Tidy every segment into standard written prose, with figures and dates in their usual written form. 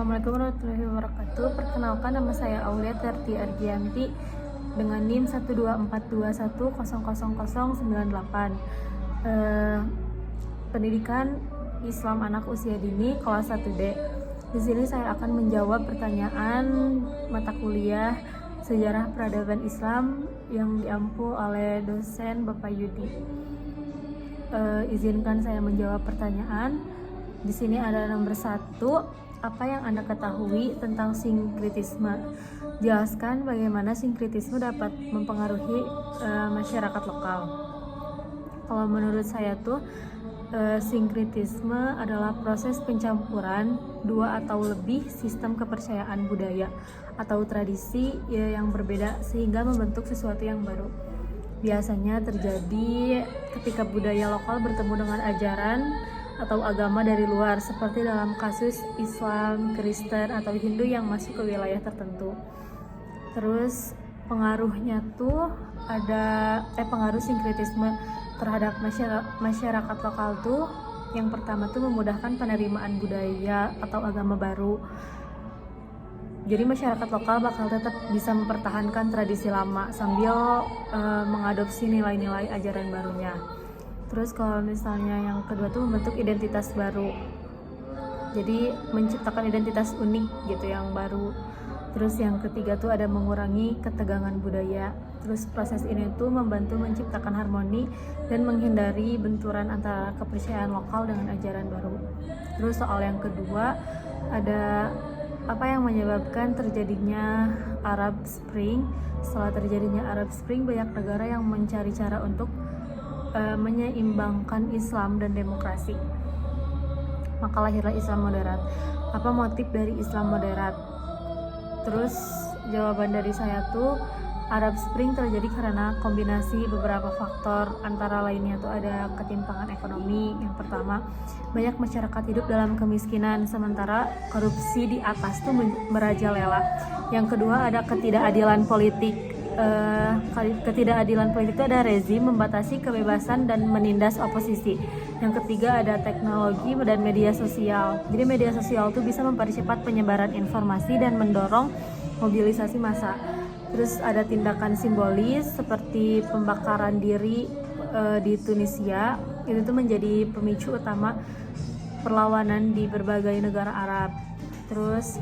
Assalamualaikum warahmatullahi wabarakatuh. Perkenalkan, nama saya Aulia Terti Argianti dengan NIM 12421000098. Pendidikan Islam anak usia dini kelas 1D. Di sini saya akan menjawab pertanyaan mata kuliah Sejarah Peradaban Islam yang diampu oleh dosen Bapak Yudi. Izinkan saya menjawab pertanyaan. Di sini ada nomor 1. Apa yang Anda ketahui tentang sinkretisme? Jelaskan bagaimana sinkretisme dapat mempengaruhi masyarakat lokal. Kalau menurut saya tuh sinkretisme adalah proses pencampuran dua atau lebih sistem kepercayaan budaya atau tradisi yang berbeda sehingga membentuk sesuatu yang baru. Biasanya terjadi ketika budaya lokal bertemu dengan ajaran atau agama dari luar, seperti dalam kasus Islam, Kristen, atau Hindu yang masuk ke wilayah tertentu. Terus pengaruhnya tuh ada pengaruh sinkretisme terhadap masyarakat lokal tuh yang pertama tuh memudahkan penerimaan budaya atau agama baru. Jadi masyarakat lokal bakal tetap bisa mempertahankan tradisi lama sambil mengadopsi nilai-nilai ajaran barunya. Terus kalau misalnya yang kedua tuh membentuk identitas baru, jadi menciptakan identitas unik gitu yang baru. Terus yang ketiga tuh ada mengurangi ketegangan budaya. Terus proses ini tuh membantu menciptakan harmoni dan menghindari benturan antara kepercayaan lokal dengan ajaran baru. Terus soal yang kedua ada apa yang menyebabkan terjadinya Arab Spring. Setelah terjadinya Arab Spring, banyak negara yang mencari cara untuk menyeimbangkan Islam dan demokrasi. Maka lahirlah Islam moderat. Apa motif dari Islam moderat? Terus jawaban dari saya tuh Arab Spring terjadi karena kombinasi beberapa faktor, antara lainnya tuh ada ketimpangan ekonomi. Yang pertama, banyak masyarakat hidup dalam kemiskinan sementara korupsi di atas tuh merajalela. Yang kedua ada ketidakadilan politik. Ketidakadilan politik itu ada rezim membatasi kebebasan dan menindas oposisi. Yang ketiga ada teknologi dan media sosial. Jadi media sosial itu bisa mempercepat penyebaran informasi dan mendorong mobilisasi massa. Terus ada tindakan simbolis seperti pembakaran diri di Tunisia. Itu tuh menjadi pemicu utama perlawanan di berbagai negara Arab. Terus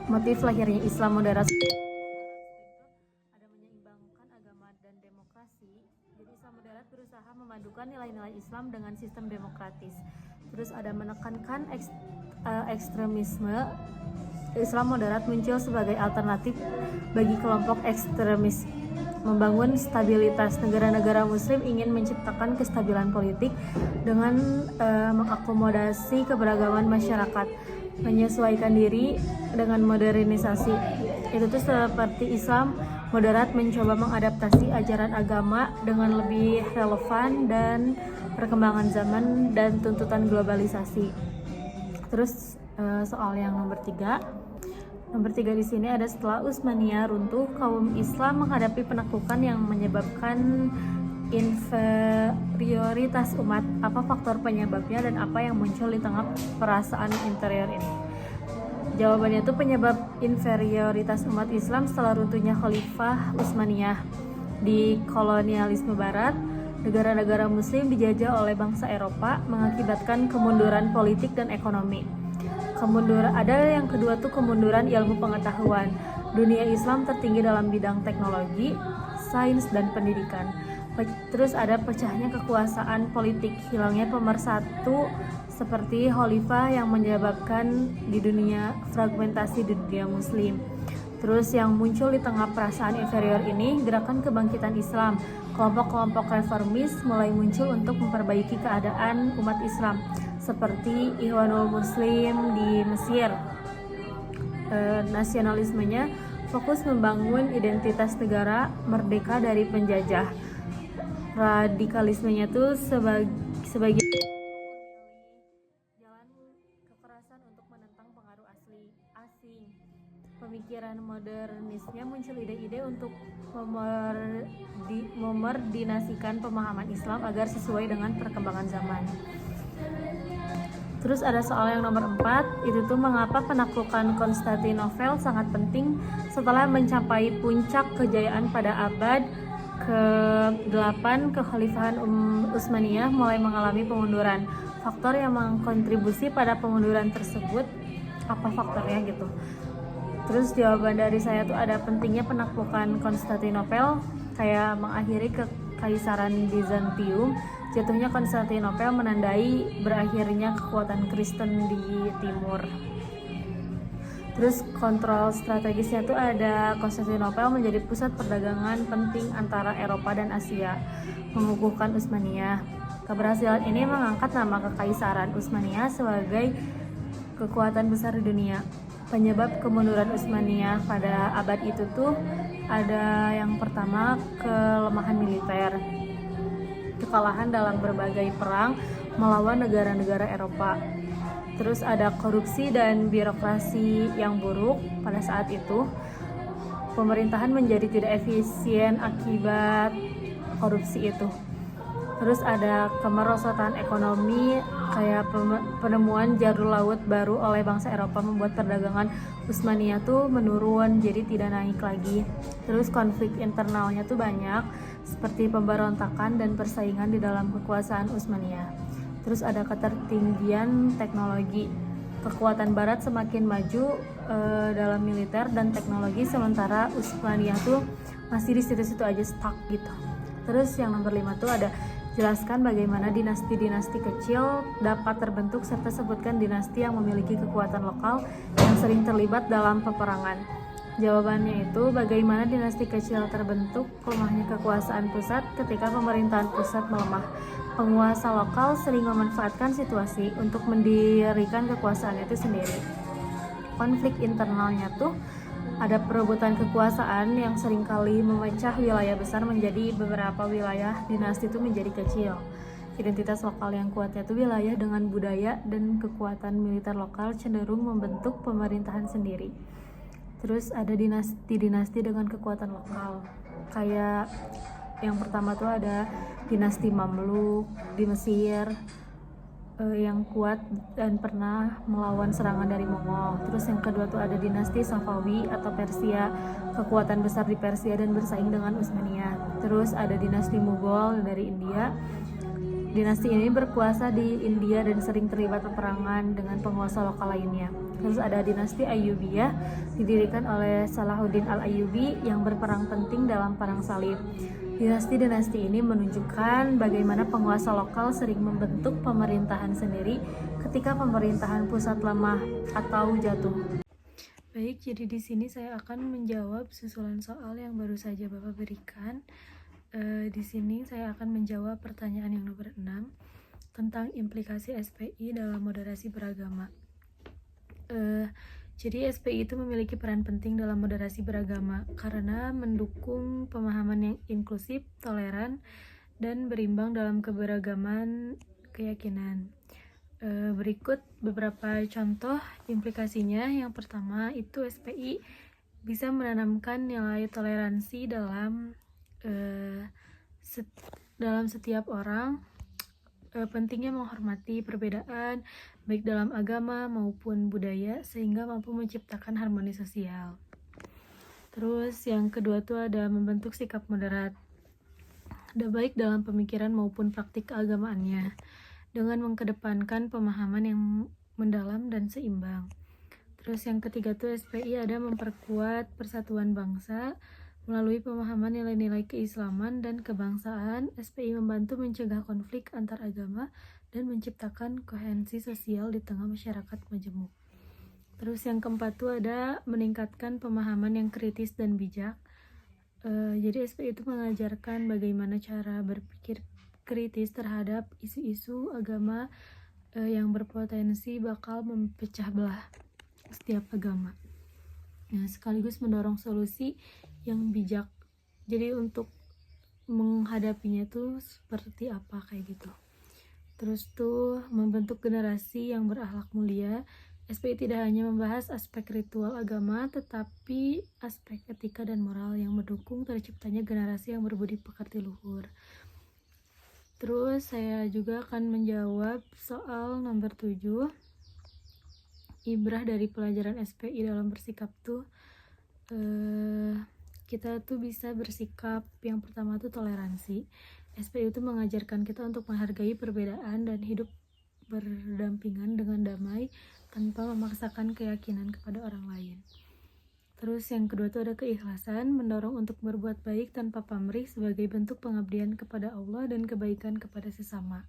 motif lahirnya Islam moderat. Jadi Islam moderat berusaha memadukan nilai-nilai Islam dengan sistem demokratis. Terus ada menekankan ekstremisme. Islam moderat muncul sebagai alternatif bagi kelompok ekstremis. Membangun stabilitas. Negara-negara muslim ingin menciptakan kestabilan politik dengan mengakomodasi keberagaman masyarakat, menyesuaikan diri dengan modernisasi. Itu tuh seperti Islam moderat mencoba mengadaptasi ajaran agama dengan lebih relevan dan perkembangan zaman dan tuntutan globalisasi. Terus soal yang nomor 3. Nomor 3 di sini ada setelah Utsmaniyah runtuh, kaum Islam menghadapi penaklukan yang menyebabkan inferioritas umat. Apa faktor penyebabnya dan apa yang muncul di tengah perasaan interior ini? Jawabannya itu penyebab inferioritas umat Islam setelah runtuhnya Khalifah Utsmaniyah. Di kolonialisme barat, negara-negara muslim dijajah oleh bangsa Eropa mengakibatkan kemunduran politik dan ekonomi. Ada yang kedua tuh kemunduran ilmu pengetahuan. Dunia Islam tertinggi dalam bidang teknologi, sains dan pendidikan. Terus ada pecahnya kekuasaan politik, hilangnya pemersatu seperti khalifah yang menyebabkan di dunia fragmentasi di dunia muslim. Terus yang muncul di tengah perasaan inferior ini, gerakan kebangkitan Islam. Kelompok-kelompok reformis mulai muncul untuk memperbaiki keadaan umat Islam, seperti Ikhwanul Muslim di Mesir. Nasionalismenya fokus membangun identitas negara merdeka dari penjajah. Radikalismenya tuh sebagai jalan kekerasan untuk menentang pengaruh asing. Pemikiran modernisnya muncul ide-ide untuk memerdinasikan pemahaman Islam agar sesuai dengan perkembangan zaman. Terus ada soal yang nomor 4, itu tuh mengapa penaklukan Konstantinopel sangat penting setelah mencapai puncak kejayaan pada abad ke-8 kekhalifahan Utsmaniyah mulai mengalami pengunduran. Faktor yang mengkontribusi pada pengunduran tersebut, apa faktornya gitu. Terus jawaban dari saya tuh ada pentingnya penaklukan Konstantinopel kayak mengakhiri kekaisaran Bizantium. Jatuhnya Konstantinopel menandai berakhirnya kekuatan Kristen di timur. Terus kontrol strategisnya tuh ada Konstantinopel menjadi pusat perdagangan penting antara Eropa dan Asia, mengukuhkan Utsmaniyah. Keberhasilan ini mengangkat nama kekaisaran Utsmaniyah sebagai kekuatan besar di dunia. Penyebab kemunduran Utsmaniyah pada abad itu tuh ada yang pertama kelemahan militer, kekalahan dalam berbagai perang melawan negara-negara Eropa. Terus ada korupsi dan birokrasi yang buruk pada saat itu. Pemerintahan menjadi tidak efisien akibat korupsi itu. Terus ada kemerosotan ekonomi, kayak penemuan jalur laut baru oleh bangsa Eropa membuat perdagangan Utsmaniyah tuh menurun, jadi tidak naik lagi. Terus konflik internalnya tuh banyak, seperti pemberontakan dan persaingan di dalam kekuasaan Utsmaniyah. Terus ada ketertinggian teknologi, kekuatan Barat semakin maju dalam militer dan teknologi, sementara Utsmaniyah tuh masih di situ-situ aja stuck gitu. Terus yang nomor 5 tuh ada jelaskan bagaimana dinasti-dinasti kecil dapat terbentuk serta sebutkan dinasti yang memiliki kekuatan lokal yang sering terlibat dalam peperangan. Jawabannya itu bagaimana dinasti kecil terbentuk, lemahnya kekuasaan pusat ketika pemerintahan pusat melemah. Penguasa lokal sering memanfaatkan situasi untuk mendirikan kekuasaan itu sendiri. Konflik internalnya tuh ada perebutan kekuasaan yang seringkali memecah wilayah besar menjadi beberapa wilayah. Dinasti itu menjadi kecil. Identitas lokal yang kuatnya itu wilayah dengan budaya dan kekuatan militer lokal cenderung membentuk pemerintahan sendiri. Terus ada dinasti-dinasti dengan kekuatan lokal. Kayak yang pertama tuh ada dinasti Mamluk di Mesir, yang kuat dan pernah melawan serangan dari Mongol. Terus yang kedua tuh ada dinasti Safawi atau Persia, kekuatan besar di Persia dan bersaing dengan Utsmaniyah. Terus ada dinasti Mughal dari India. Dinasti ini berkuasa di India dan sering terlibat peperangan dengan penguasa lokal lainnya. Terus ada dinasti Ayyubiyah, didirikan oleh Salahuddin al-Ayyubi yang berperan penting dalam perang salib. Dinasti-dinasti ini menunjukkan bagaimana penguasa lokal sering membentuk pemerintahan sendiri ketika pemerintahan pusat lemah atau jatuh. Baik, jadi di sini saya akan menjawab susulan soal yang baru saja Bapak berikan. Di sini saya akan menjawab pertanyaan yang nomor 6 tentang implikasi SPI dalam moderasi beragama. Jadi SPI itu memiliki peran penting dalam moderasi beragama karena mendukung pemahaman yang inklusif, toleran, dan berimbang dalam keberagaman keyakinan. Berikut beberapa contoh implikasinya. Yang pertama itu SPI bisa menanamkan nilai toleransi dalam setiap orang. Pentingnya menghormati perbedaan baik dalam agama maupun budaya sehingga mampu menciptakan harmoni sosial. Terus yang kedua tuh ada membentuk sikap moderat, ada baik dalam pemikiran maupun praktik keagamaannya dengan mengkedepankan pemahaman yang mendalam dan seimbang. Terus yang ketiga tuh SPI ada memperkuat persatuan bangsa melalui pemahaman nilai-nilai keislaman dan kebangsaan. SPI membantu mencegah konflik antar agama dan menciptakan koherensi sosial di tengah masyarakat majemuk. Terus yang keempat tuh ada meningkatkan pemahaman yang kritis dan bijak. Jadi SPI itu mengajarkan bagaimana cara berpikir kritis terhadap isu-isu agama yang berpotensi bakal memecah belah setiap agama. Nah, sekaligus mendorong solusi yang bijak. Jadi untuk menghadapinya tuh seperti apa kayak gitu. Terus tuh membentuk generasi yang berakhlak mulia. SPI tidak hanya membahas aspek ritual agama, tetapi aspek etika dan moral yang mendukung terciptanya generasi yang berbudi pekerti luhur. Terus saya juga akan menjawab soal nomor 7. Ibrah dari pelajaran SPI dalam bersikap tuh kita tuh bisa bersikap, yang pertama tuh toleransi. SPI itu mengajarkan kita untuk menghargai perbedaan dan hidup berdampingan dengan damai tanpa memaksakan keyakinan kepada orang lain. Terus yang kedua tuh ada keikhlasan, mendorong untuk berbuat baik tanpa pamrih sebagai bentuk pengabdian kepada Allah dan kebaikan kepada sesama.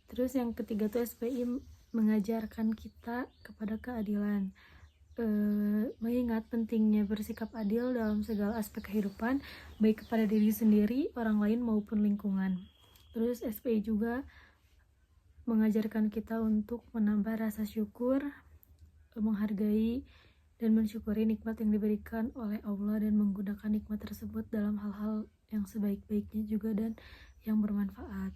Terus yang ketiga tuh SPI mengajarkan kita kepada keadilan, mengingat pentingnya bersikap adil dalam segala aspek kehidupan, baik kepada diri sendiri, orang lain maupun lingkungan. Terus SPI juga mengajarkan kita untuk menambah rasa syukur, menghargai dan mensyukuri nikmat yang diberikan oleh Allah dan menggunakan nikmat tersebut dalam hal-hal yang sebaik-baiknya juga dan yang bermanfaat.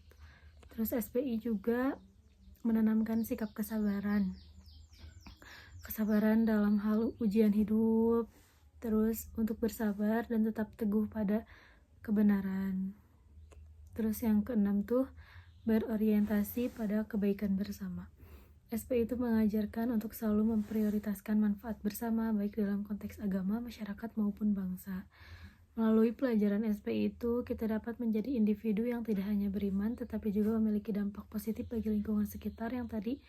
Terus SPI juga menanamkan sikap kesabaran dalam hal ujian hidup, terus untuk bersabar dan tetap teguh pada kebenaran. Terus yang keenam tuh berorientasi pada kebaikan bersama. SPI itu mengajarkan untuk selalu memprioritaskan manfaat bersama, baik dalam konteks agama, masyarakat, maupun bangsa. Melalui pelajaran SPI itu, kita dapat menjadi individu yang tidak hanya beriman, tetapi juga memiliki dampak positif bagi lingkungan sekitar yang tadi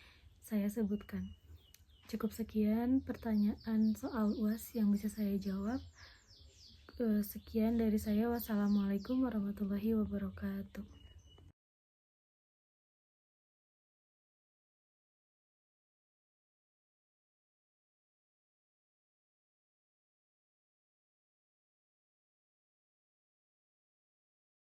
saya sebutkan. Cukup sekian pertanyaan soal UAS yang bisa saya jawab. Sekian dari saya. Wassalamualaikum warahmatullahi wabarakatuh.